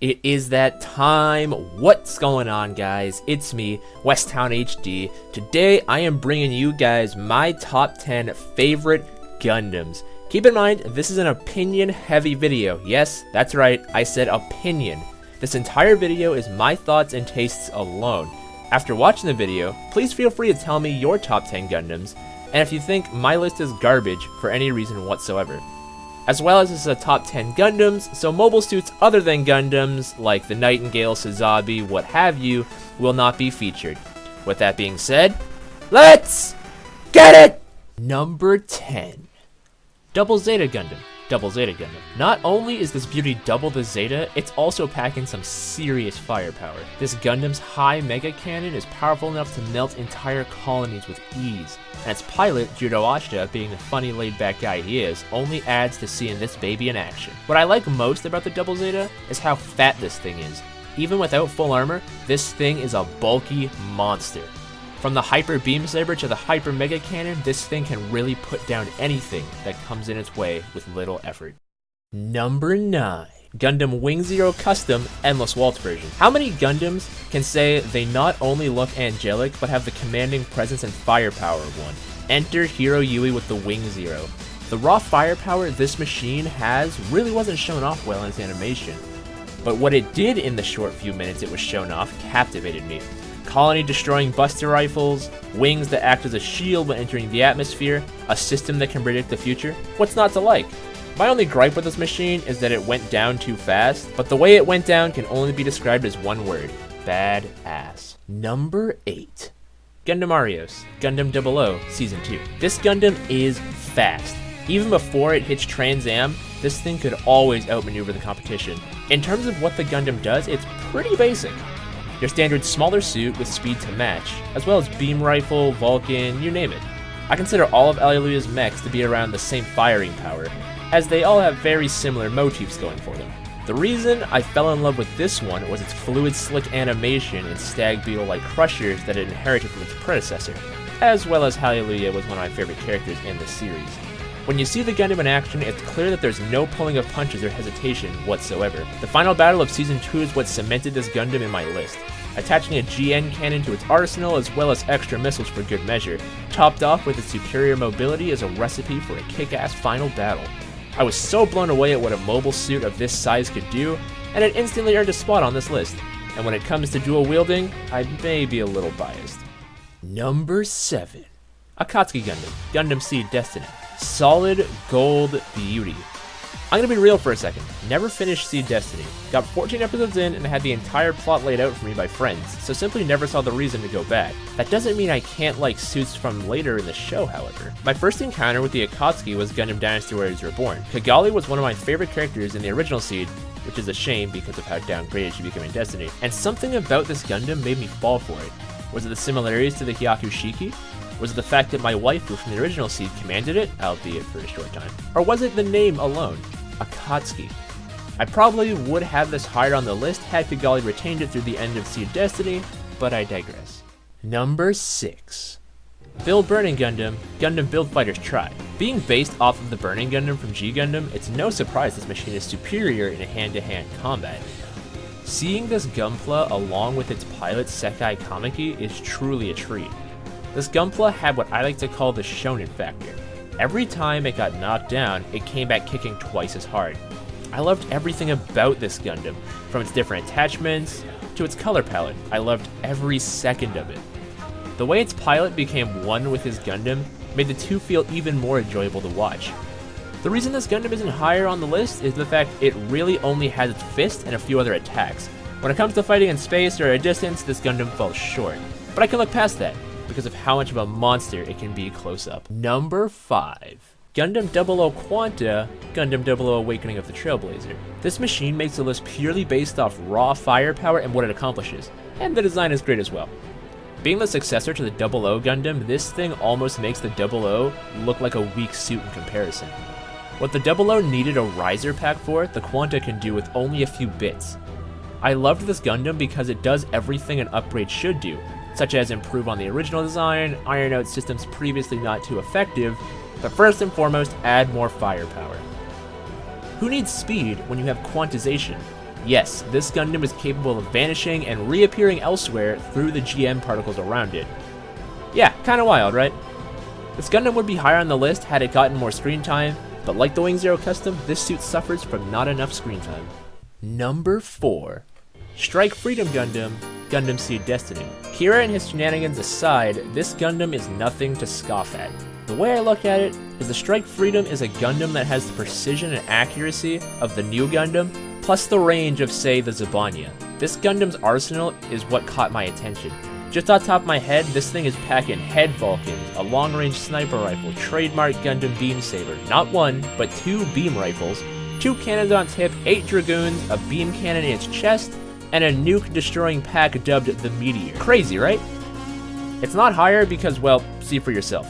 It is that time. What's going on, guys? It's me, WestTownHD. Today I am bringing you guys my top 10 favorite Gundams. Keep in mind, this is an opinion heavy video. Yes, that's right, I said opinion. This entire video is my thoughts and tastes alone. After watching the video, please feel free to tell me your top 10 Gundams, and if you think my list is garbage for any reason whatsoever. As well as this is a top 10 Gundams, so mobile suits other than Gundams, like the Nightingale, Sazabi, what have you, will not be featured. With that being said, let's get it! Number 10. Double Zeta Gundam. Double Zeta Gundam. Not only is this beauty double the Zeta, it's also packing some serious firepower. This Gundam's high mega cannon is powerful enough to melt entire colonies with ease, and its pilot, Judo Ashita, being the funny laid-back guy he is, only adds to seeing this baby in action. What I like most about the Double Zeta is how fat this thing is. Even without full armor, this thing is a bulky monster. From the Hyper Beam Saber to the Hyper Mega Cannon, this thing can really put down anything that comes in its way with little effort. Number 9. Gundam Wing Zero Custom Endless Waltz version. How many Gundams can say they not only look angelic, but have the commanding presence and firepower of one? Enter Hiro Yui with the Wing Zero. The raw firepower this machine has really wasn't shown off well in its animation, but what it did in the short few minutes it was shown off captivated me. Colony-destroying buster rifles, wings that act as a shield when entering the atmosphere, a system that can predict the future. What's not to like? My only gripe with this machine is that it went down too fast, but the way it went down can only be described as one word: badass. Number 8. Gundam Arios, Gundam 00 Season 2. This Gundam is fast. Even before it hits Trans Am, this thing could always outmaneuver the competition. In terms of what the Gundam does, it's pretty basic. Your standard smaller suit with speed to match, as well as beam rifle, Vulcan, you name it. I consider all of Alleluia's mechs to be around the same firing power, as they all have very similar motifs going for them. The reason I fell in love with this one was its fluid slick animation and stag beetle-like crushers that it inherited from its predecessor, as well as Hallelujah was one of my favorite characters in this series. When you see the Gundam in action, it's clear that there's no pulling of punches or hesitation whatsoever. The final battle of Season 2 is what cemented this Gundam in my list, attaching a GN cannon to its arsenal as well as extra missiles for good measure, topped off with its superior mobility as a recipe for a kick-ass final battle. I was so blown away at what a mobile suit of this size could do, and it instantly earned a spot on this list. And when it comes to dual wielding, I may be a little biased. Number 7. Akatsuki Gundam, Gundam Seed Destiny. Solid gold beauty. I'm gonna be real for a second. Never finished Seed Destiny. Got 14 episodes in and had the entire plot laid out for me by friends, so simply never saw the reason to go back. That doesn't mean I can't like suits from later in the show, however. My first encounter with the Akatsuki was Gundam Dynasty Warriors Reborn. Kigali was one of my favorite characters in the original Seed, which is a shame because of how downgraded she became in Destiny, and something about this Gundam made me fall for it. Was it the similarities to the Hyaku Shiki? Was it the fact that my waifu from the original Seed commanded it, albeit for a short time? Or was it the name alone? Akatsuki. I probably would have this higher on the list had Kigali retained it through the end of Seed Destiny, but I digress. Number 6. Build Burning Gundam, Gundam Build Fighters Try. Being based off of the Burning Gundam from G Gundam, it's no surprise this machine is superior in hand-to-hand combat. Seeing this Gunpla along with its pilot Sekai Kamiki is truly a treat. This Gunpla had what I like to call the shonen factor. Every time it got knocked down, it came back kicking twice as hard. I loved everything about this Gundam, from its different attachments to its color palette. I loved every second of it. The way its pilot became one with his Gundam made the two feel even more enjoyable to watch. The reason this Gundam isn't higher on the list is the fact it really only has its fist and a few other attacks. When it comes to fighting in space or at a distance, this Gundam falls short. But I can look past that, because of how much of a monster it can be close up. Number 5. Gundam 00 Quanta, Gundam 00 Awakening of the Trailblazer. This machine makes the list purely based off raw firepower and what it accomplishes, and the design is great as well. Being the successor to the 00 Gundam, this thing almost makes the 00 look like a weak suit in comparison. What the 00 needed a riser pack for, the Quanta can do with only a few bits. I loved this Gundam because it does everything an upgrade should do, such as improve on the original design, iron out systems previously not too effective, but first and foremost, add more firepower. Who needs speed when you have quantization? Yes, this Gundam is capable of vanishing and reappearing elsewhere through the GM particles around it. Yeah, kinda wild, right? This Gundam would be higher on the list had it gotten more screen time, but like the Wing Zero Custom, this suit suffers from not enough screen time. Number 4. Strike Freedom Gundam, Gundam Seed Destiny. Kira and his shenanigans aside, this Gundam is nothing to scoff at. The way I look at it is the Strike Freedom is a Gundam that has the precision and accuracy of the new Gundam, plus the range of, say, the Zibanya. This Gundam's arsenal is what caught my attention. Just off the top of my head, this thing is packing Head Vulcans, a long-range sniper rifle, trademark Gundam Beam Saber, not one, but 2 beam rifles, 2 cannons on tip, 8 Dragoons, a beam cannon in its chest, and a nuke-destroying pack dubbed the Meteor. Crazy, right? It's not higher because, well, see for yourself.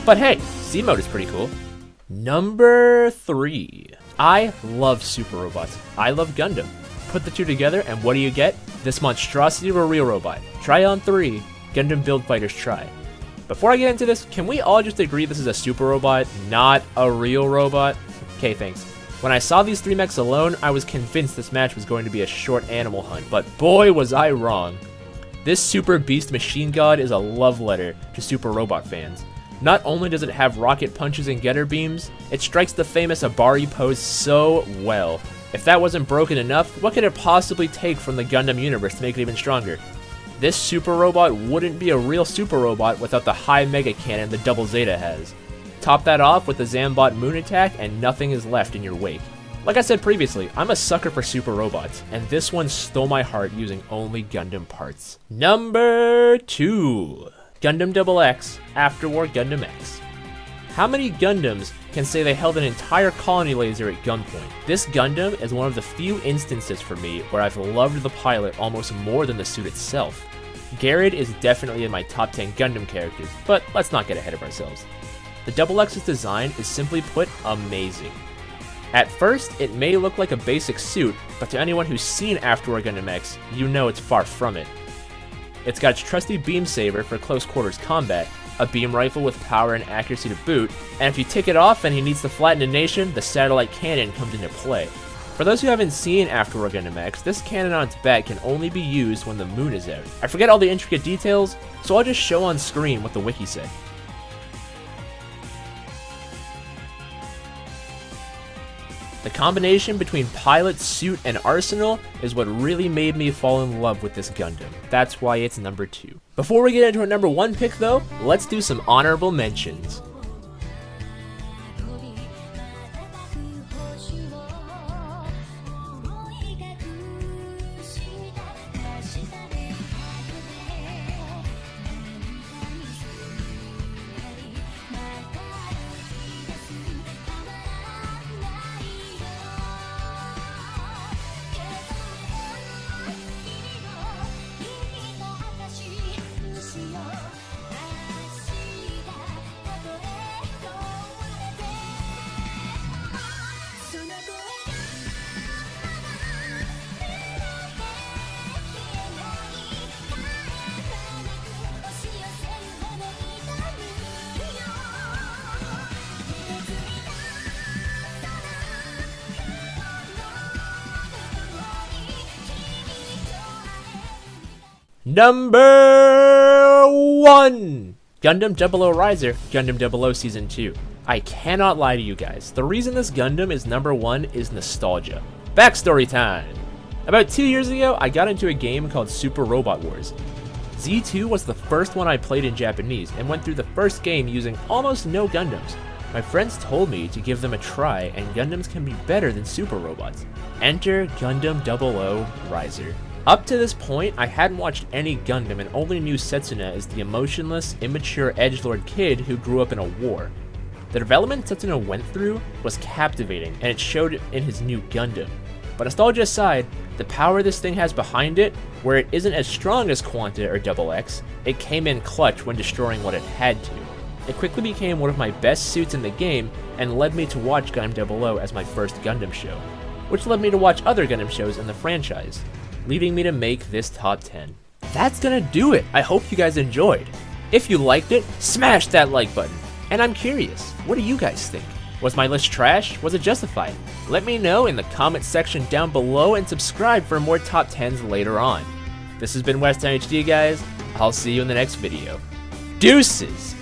But hey, C-Mode is pretty cool. Number 3. I love super robots. I love Gundam. Put the two together and what do you get? This monstrosity of a real robot. Try on 3, Gundam Build Fighters Try. Before I get into this, can we all just agree this is a super robot, not a real robot? Okay, thanks. When I saw these 3 mechs alone, I was convinced this match was going to be a short animal hunt, but boy was I wrong. This super beast machine god is a love letter to super robot fans. Not only does it have rocket punches and getter beams, it strikes the famous Abari pose so well. If that wasn't broken enough, what could it possibly take from the Gundam universe to make it even stronger? This super robot wouldn't be a real super robot without the high mega cannon the Double Zeta has. Top that off with the Zambot moon attack and nothing is left in your wake. Like I said previously, I'm a sucker for super robots, and this one stole my heart using only Gundam parts. Number 2. Gundam XX, After War Gundam X. How many Gundams can say they held an entire colony laser at gunpoint? This Gundam is one of the few instances for me where I've loved the pilot almost more than the suit itself. Garrett is definitely in my top 10 Gundam characters, but let's not get ahead of ourselves. The XX's design is simply put amazing. At first, it may look like a basic suit, but to anyone who's seen After War Gundam X, you know it's far from it. It's got its trusty beam saber for close quarters combat, a beam rifle with power and accuracy to boot, and if you tick it off and he needs to flatten a nation, the satellite cannon comes into play. For those who haven't seen After War Gundam X, this cannon on its back can only be used when the moon is out. I forget all the intricate details, so I'll just show on screen what the wiki said. The combination between pilot, suit, and arsenal is what really made me fall in love with this Gundam. That's why it's number 2. Before we get into our number 1 pick though, let's do some honorable mentions. Number 1! Gundam 00 Riser, Gundam 00 Season 2. I cannot lie to you guys, the reason this Gundam is number 1 is nostalgia. Backstory time! About 2 years ago, I got into a game called Super Robot Wars. Z2 was the first one I played in Japanese, and went through the first game using almost no Gundams. My friends told me to give them a try, and Gundams can be better than super robots. Enter Gundam 00 Riser. Up to this point, I hadn't watched any Gundam and only knew Setsuna as the emotionless, immature edgelord kid who grew up in a war. The development Setsuna went through was captivating, and it showed in his new Gundam. But nostalgia aside, the power this thing has behind it, where it isn't as strong as Quanta or Double X, it came in clutch when destroying what it had to. It quickly became one of my best suits in the game and led me to watch Gundam 00 as my first Gundam show, which led me to watch other Gundam shows in the franchise, leading me to make this top 10. That's gonna do it. I hope you guys enjoyed. If you liked it, smash that like button. And I'm curious, what do you guys think? Was my list trash? Was it justified? Let me know in the comment section down below and subscribe for more top 10s later on. This has been WestTownHD, guys. I'll see you in the next video. Deuces!